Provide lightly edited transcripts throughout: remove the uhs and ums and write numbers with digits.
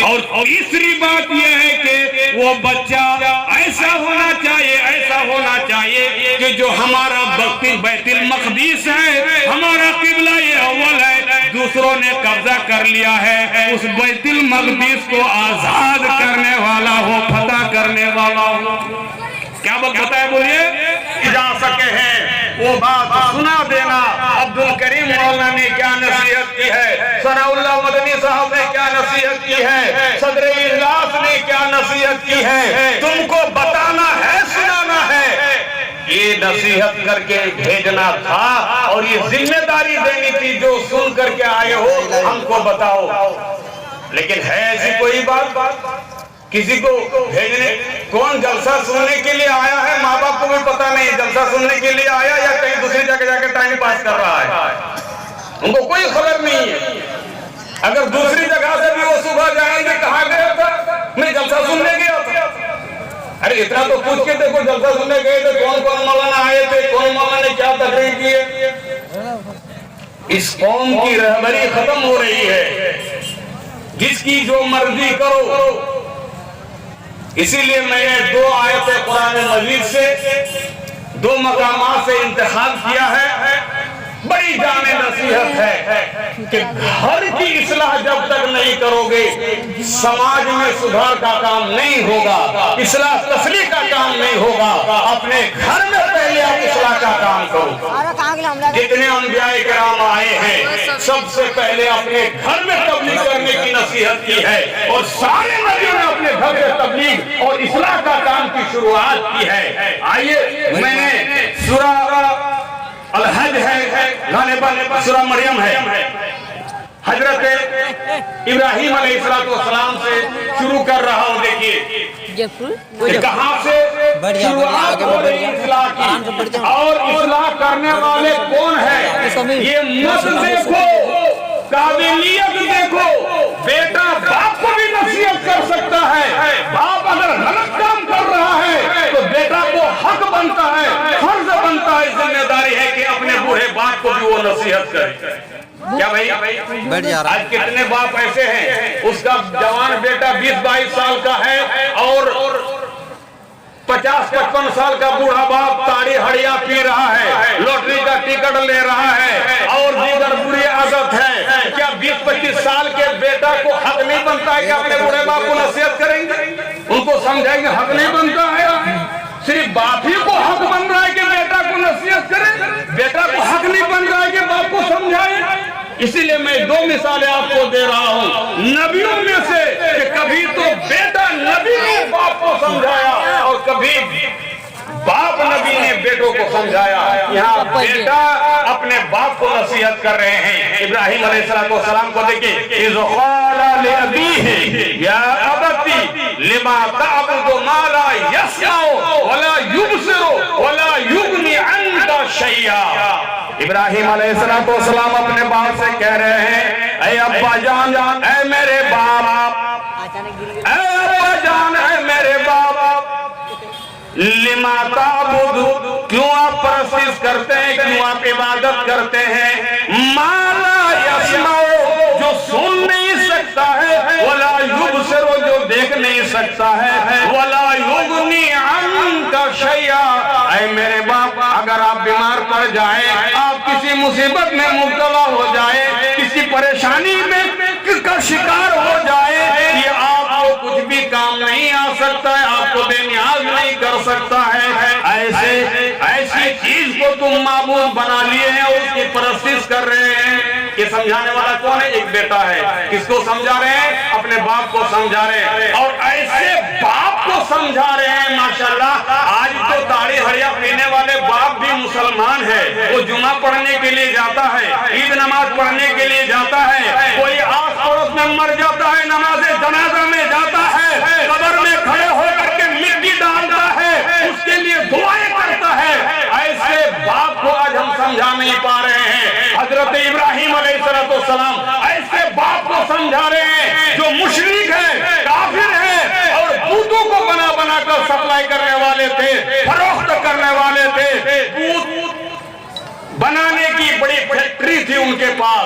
اور تیسری بات یہ ہے کہ وہ بچہ ایسا ہونا چاہیے کہ جو ہمارا بیت المقدس ہے، ہمارا قبلہ یہ اول ہے، دوسروں نے قبضہ کر لیا ہے، اس بیت المقدس کو آزاد کرنے والا ہو، فتح کرنے والا ہو۔ کیا بات بتائے بولیے؟ جا سکے ہیں وہ بات سنا دینا۔ عبدالکریم مولانا نے کیا نصیحت کی ہے، ثناء اللہ مدنی صاحب نے کیا نصیحت کی ہے، صدر اجلاس نے کیا نصیحت کی ہے، تم کو بتانا ہے، سنانا ہے، یہ نصیحت کر کے بھیجنا تھا اور یہ ذمہ داری دینی تھی، جو سن کر کے آئے ہو ہم کو بتاؤ۔ لیکن ہے ایسی کوئی بات کسی کو بھیجنے؟ کون جلسہ سننے کے لیے آیا ہے؟ ماں باپ کو بھی پتا نہیں جلسہ سننے کے لیے آیا یا کہیں دوسری جگہ جا کے ٹائم پاس کر رہا ہے، ان کو کوئی خبر نہیں ہے۔ اگر دوسری جگہ سے بھی وہ صبح جائیں گے کہاں گیا تھا؟ میں جلسہ سننے گیا تھا۔ ارے اتنا تو پوچھ کے دیکھو جلسہ سننے گئے تھے، کون کون مولانا آئے تھے، کون مولانا نے کیا تقریر کی ہے۔ اس قوم کی رہبری ختم ہو رہی ہے، جس کی جو مرضی کرو۔ اسی لیے میں نے 2 آیتیں قرآن مجید سے 2 مقامات سے انتخاب کیا ہے۔ بڑی جامع نصیحت ہے کہ گھر کی اصلاح جب تک نہیں کرو گے سماج میں سدھار کا کام نہیں ہوگا، اصلاح تصلیح کا کام نہیں ہوگا۔ اپنے گھر میں پہلے آپ اصلاح کا کام کرو۔ جتنے انبیاء کرام آئے ہیں سب سے پہلے اپنے گھر میں تبلیغ کرنے کی نصیحت کی ہے، اور سارے نبیوں نے اپنے گھر میں تبلیغ اور اصلاح کا کام کی شروعات کی ہے۔ آئیے میں نے سورہ الحج ہے، غالباً سورہ مریم ہے، حضرت ابراہیم علیہ السلام سے شروع کر رہا ہوں۔ دیکھیے کہاں سے شروعات ہو رہی اصلاح کی، اور اصلاح کرنے والے کون ہیں یہ مت دیکھو، قابلیت دیکھو۔ بیٹا باپ کو بھی نصیحت کر سکتا ہے، باپ اگر غلط کام کر رہا ہے تو بیٹا کو حق بنتا ہے، فرض بنتا ہے، ذمہ داری ہے کہ اپنے بوڑھے باپ کو بھی وہ نصیحت کرے۔ کیا بھائی آج کتنے باپ ایسے ہیں اس کا جوان بیٹا 20-22 سال کا ہے اور 50-55 سال کا بوڑھا باپ تاڑی ہڑیا پی رہا ہے، لوٹری کا ٹکٹ لے رہا ہے اور دیگر بری عادت ہے۔ کیا 20-25 سال کے بیٹا کو حق نہیں بنتا ہے کہ اپنے بوڑھے باپ کو نصیحت کریں گے، ان کو سمجھائیں گے؟ حق نہیں بنتا ہے، صرف باپ ہی کو حق بن رہا ہے کہ بیٹا کو نصیحت کرے، بیٹا کو حق نہیں بن رہا ہے کہ باپ کو سمجھائے۔ اسی لیے میں 2 مثالیں آپ کو دے رہا ہوں نبیوں میں سے، کہ کبھی تو بیٹا نبی نے باپ کو سمجھایا اور کبھی باپ نبی نے بیٹوں کو سمجھایا۔ یہاں بیٹا اپنے باپ کو نصیحت کر رہے ہیں۔ ابراہیم علیہ السلام کو دیکھیں، اذ قال لأبیہ یا ابتی لما تعبد ما لا يسمع ولا يبصر ولا يغنی عنک شیئا۔ ابراہیم علیہ السلام اپنے باپ سے کہہ رہے ہیں، اے ابا جان، اے میرے باپ، اے ابا جان، اے میرے باپ، لما تعبد، کیوں آپ پرستش کرتے ہیں، کیوں آپ عبادت کرتے ہیں، ما لا یسمع، جو سن نہیں سکتا ہے، ولا یبصر، جو دیکھ نہیں سکتا ہے، ولا یغنی عنک شیئا۔ اے میرے باپ، اگر آپ بیمار پڑ جائیں، آپ کسی مصیبت میں مبتلا ہو جائے، کسی پریشانی میں کا شکار ہو جائے، یہ آپ کو کچھ بھی کام نہیں آ سکتا ہے، آپ کو بے نیاز نہیں کر سکتا ہے۔ ایسی چیز کو تم معبود بنا لیے ہیں اور اس کی پرستش کر رہے ہیں۔ یہ سمجھانے والا کون ہے؟ ایک بیٹا ہے۔ کس کو سمجھا رہے ہیں؟ اپنے باپ کو سمجھا رہے ہیں، اور ایسے باپ کو سمجھا رہے ہیں۔ ماشاءاللہ آج تو داڑھی ہڑیا پینے والے باپ بھی مسلمان ہے، وہ جمعہ پڑھنے کے لیے جاتا ہے، عید نماز پڑھنے کے لیے جاتا ہے، کوئی آس پڑوس میں مر جاتا ہے نماز جنازہ میں جاتا ہے، قبر میں کھڑے ہو کر کے مٹی ڈالتا ہے، اس کے لیے دعائیں کرتا ہے۔ ایسے باپ کو آج ہم سمجھا نہیں پا رہے ہیں۔ حضرت ابراہیم علیہ السلام ایسے باپ کو سمجھا رہے ہیں جو مشرک ہے، کافر ہے، اور بتوں کو بنا بنا کر سپلائی کرنے والے تھے، فروخت کرنے والے تھے، بت بنانے کی بڑی فیکٹری تھی ان کے پاس۔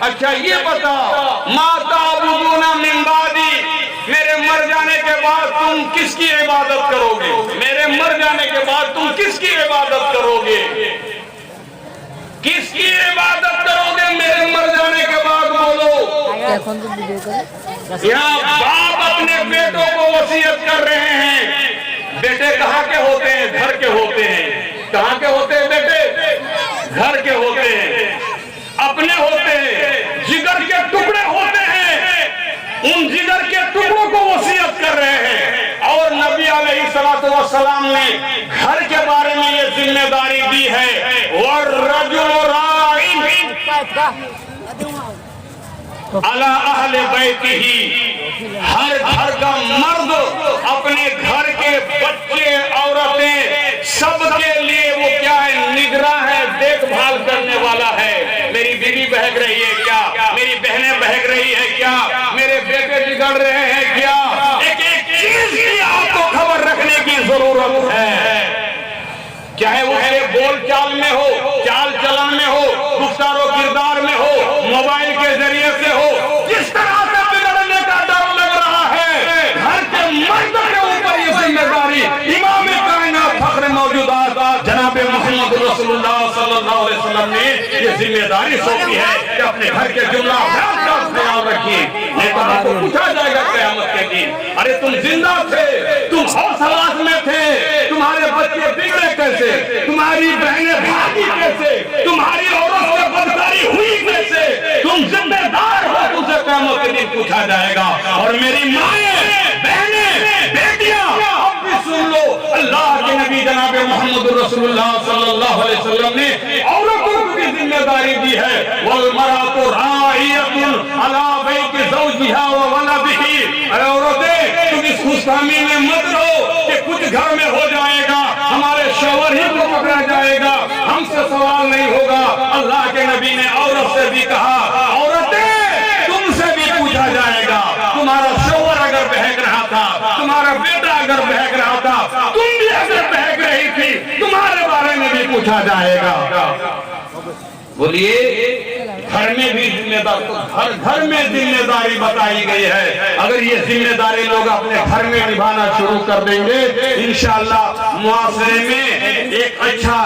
اچھا یہ بتا ما تعبدون من بعدی میرے مر جانے کے بعد تم کس کی عبادت کرو گے؟ میرے مر جانے کے بعد تم کس کی عبادت کرو گے؟ کس کی عبادت کرو گے میرے مر جانے کے بعد؟ بولو۔ یہاں باپ اپنے بیٹوں کو وصیت کر رہے ہیں۔ بیٹے کہاں کے ہوتے ہیں؟ گھر کے ہوتے ہیں۔ کہاں کے ہوتے ہیں بیٹے؟ گھر کے ہوتے ہیں، اپنے ہوتے ہیں، جگر کے ٹکڑے ہوتے ہیں۔ ان جگر کے ٹکڑوں کو وصیت کر رہے ہیں۔ اور نبی علیہ السلام نے گھر کے بارے میں یہ ذمہ داری دی ہے، وَالرَّجُلُ رَاعٍ عَلَىٰ أَهْلِ بَيْتِهِ، ہر گھر کا مرد اپنے گھر کے بچے عورتیں سب کے لیے وہ کیا ہے؟ نگراں ہے، دیکھ بھال کرنے والا ہے۔ میری بیوی بہک رہی ہے کیا؟ میری بہنیں بہک رہی ہے کیا؟ میرے بیٹے بگڑ رہے ہیں کیا؟ ایک ایک چیز کی آپ کو خبر رکھنے کی ضرورت ہے، چاہے وہ میرے بول چال میں ہو، چال چلن میں ہو، گفتار و کردار میں ہو، موبائل کے ذریعے سے ہو، جس طرح سے بگڑنے کا ڈر لگ رہا ہے گھر کے مرد کے اوپر یہ ذمہ داری امام کائنات فخر موجودات جناب محمد رسول اللہ صلی اللہ علیہ وسلم نے یہ ذمہ داری سونپی ہے کہ اپنے گھر کے جملہ افراد کا خیال رکھیے، نہیں تو آپ کو پوچھا جائے گا قیامت کے دن، ارے تم زندہ تھے، تم ہوش حواس میں تھے، تمہارے بچے بگڑے کیسے، تمہاری بہنیں بھاگی کیسے، تمہاری عورت سے بدکاری ہوئی کیسے، تم ذمہ دار ہو، تم سے قیامت کے دن پوچھا جائے گا۔ اور میری مائیں، بہنیں، بیٹیاں اب بھی سن لو، اللہ کے نبی جناب محمد رسول اللہ صلی اللہ علیہ وسلم نے عورتوں کو بھی ذمہ داری دی ہے، وَالْمَرْأَةُ رَاعِيَةٌ عَلَىٰ بَيْتِ زَوْجِهَا وَوَلَدِهِ، اے عورتیں تم اس خوشفہمی میں مت رہو کہ کچھ گھر میں ہو جائے گا، ہمارے شوہر ہی کو پکڑا جائے گا، ہم سے سوال نہیں ہوگا۔ اللہ کے نبی نے عورت سے بھی کہا عورتیں تم سے بھی پوچھا جائے گا، تمہارا شوہر اگر بہک رہا تھا، تمہارا بیٹا اگر بہک رہا تھا، تم بھی اگر بہک رہی تھی، تمہارے بارے میں بھی پوچھا جائے گا۔ بولیے گھر میں بھی ذمہ دار، ہر گھر میں ذمہ داری بتائی گئی ہے۔ اگر یہ ذمہ داری لوگ اپنے گھر میں نبھانا شروع کر دیں گے انشاءاللہ معاشرے میں ایک اچھا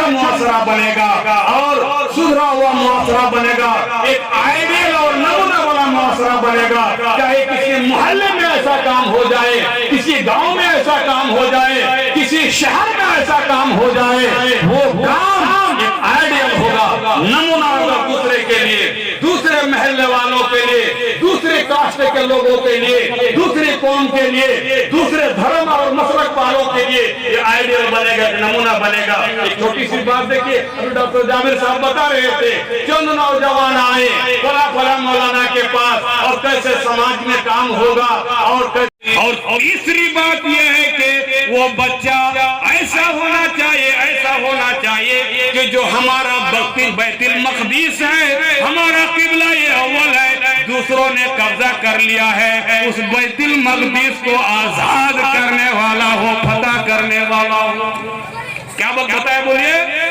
معاشرہ بنے گا اور سدھرا ہوا معاشرہ بنے گا، ایک آئیڈیل اور نمونہ والا معاشرہ بنے گا۔ چاہے کسی محلے میں ایسا کام ہو جائے، کسی گاؤں میں ایسا کام ہو جائے، کسی شہر میں ایسا کام ہو جائے، وہ کام ایک آئیڈیل ہوگا، نمونہ ہوگا دوسرے کے لیے، دوسرے محلے والوں کے لیے، دوسرے کاسٹ کے لوگوں کے لیے، دوسری قوم کے لیے، دوسرے دھرم اور مسلک والوں کے لیے یہ آئیڈیل بنے گا، نمونہ بنے گا۔ ایک چھوٹی سی بات دیکھیے، ڈاکٹر جابر صاحب بتا رہے تھے، چند نوجوان آئے فلاں مولانا کے پاس اور کیسے سماج میں کام ہوگا اور تیسری بات یہ ہے کہ وہ بچہ ایسا ہونا چاہیے کہ جو ہمارا بیت المقدس ہے، ہمارا قبلہ یہ اول ہے، دوسروں نے قبضہ کر لیا ہے، اس بیت المقدس کو آزاد کرنے والا ہو، فتح کرنے والا ہو۔ کیا بات بتائے بولیے؟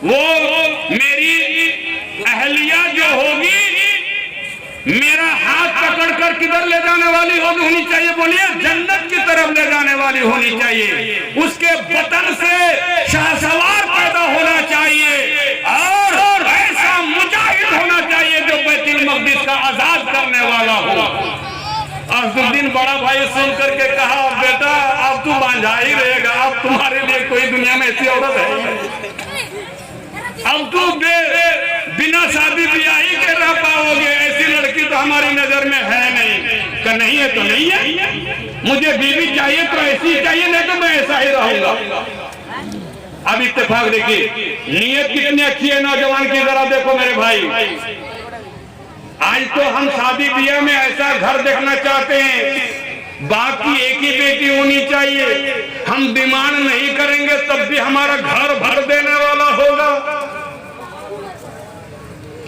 وہ میری اہلیہ جو ہوگی میرا ہاتھ پکڑ کر کدھر لے جانے والی ہونی چاہیے؟ بولیے جنت کی طرف لے جانے والی ہونی چاہیے، اس کے بطن سے شاہ سوار پیدا ہونا چاہیے اور ایسا مجاہد ہونا چاہیے جو بیت المقدس کا آزاد کرنے والا ہو۔ عزالدین بڑا بھائی سن کر کے کہا بیٹا اب تو بانجھا ہی رہے گا، اب تمہارے لیے کوئی دنیا میں ایسی عورت ہے؟ اب تو بنا شادی بیاہی کے رہ پاؤ گے، ایسی لڑکی تو ہماری نظر میں ہے نہیں۔ کہ نہیں ہے تو نہیں ہے، مجھے بیوی چاہیے تو ایسی چاہیے، نہیں تو میں ایسا ہی رہوں گا۔ اب اتفاق دیکھیے نیت کتنی اچھی ہے نوجوان کی، ذرا دیکھو میرے بھائی، آج تو ہم شادی بیاہ میں ایسا گھر دیکھنا چاہتے ہیں، باپ کی ایک ہی بیٹی ہونی چاہیے، ہم ڈیمانڈ نہیں کریں گے تب بھی ہمارا گھر بھر دینے والا ہوگا۔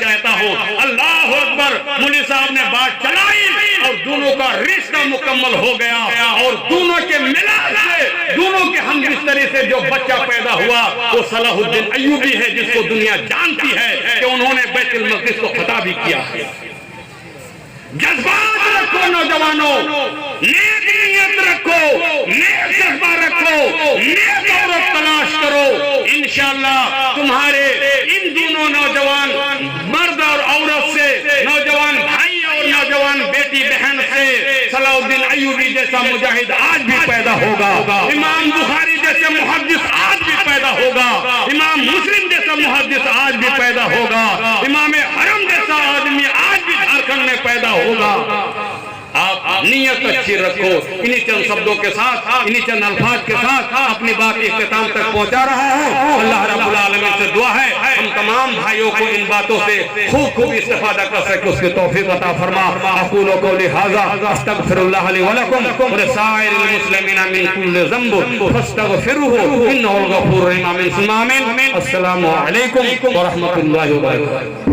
چاہتا ہو. اللہ اکبر. مولوی صاحب نے بات چلائی اور دونوں کا رشتہ مکمل ہو گیا اور دونوں کے ملاپ سے, دونوں کے ہم بستری سے جو بچہ پیدا ہوا وہ صلاح الدین ایوبی ہے, جس کو دنیا جانتی ہے کہ انہوں نے بیت المقدس کو فتح بھی کیا ہے. جذبات رکھو نوجوانوں, نیک نیت رکھو, نیک جذبہ رکھو, نیک عورت تلاش کرو. انشاءاللہ تمہارے ان دونوں نوجوان مرد اور عورت سے, نوجوان بھائی اور نوجوان بیٹی بہن سے صلاح الدین ایوبی جیسا مجاہد آج بھی پیدا ہوگا. امام بخاری جیسے محدث آج بھی پیدا ہوگا. امام مسلم جیسا محدث آج بھی پیدا ہوگا. امام حرم جیسا آدمی آج بھی جھارکھنڈ میں پیدا ہوگا. آپ نیت اچھی رکھو. انہی چند شبدوں کے ساتھ, انہی چند الفاظ کے ساتھ اپنی بات اختتام تک پہنچا رہا ہوں. اللہ رب العالمین سے دعا ہے ہم تمام بھائیوں کو ان باتوں سے خوب استفادہ کر سکے, اس کی توفیق عطا فرما. اقول قولی ھذا استغفر اللہ لی ولکم ولسائر المسلمین من کل ذنب فاستغفروہ انہ الغفور الرحیم. آمین ثم آمین. السلام علیکم ورحمۃ اللہ وبرکاتہ.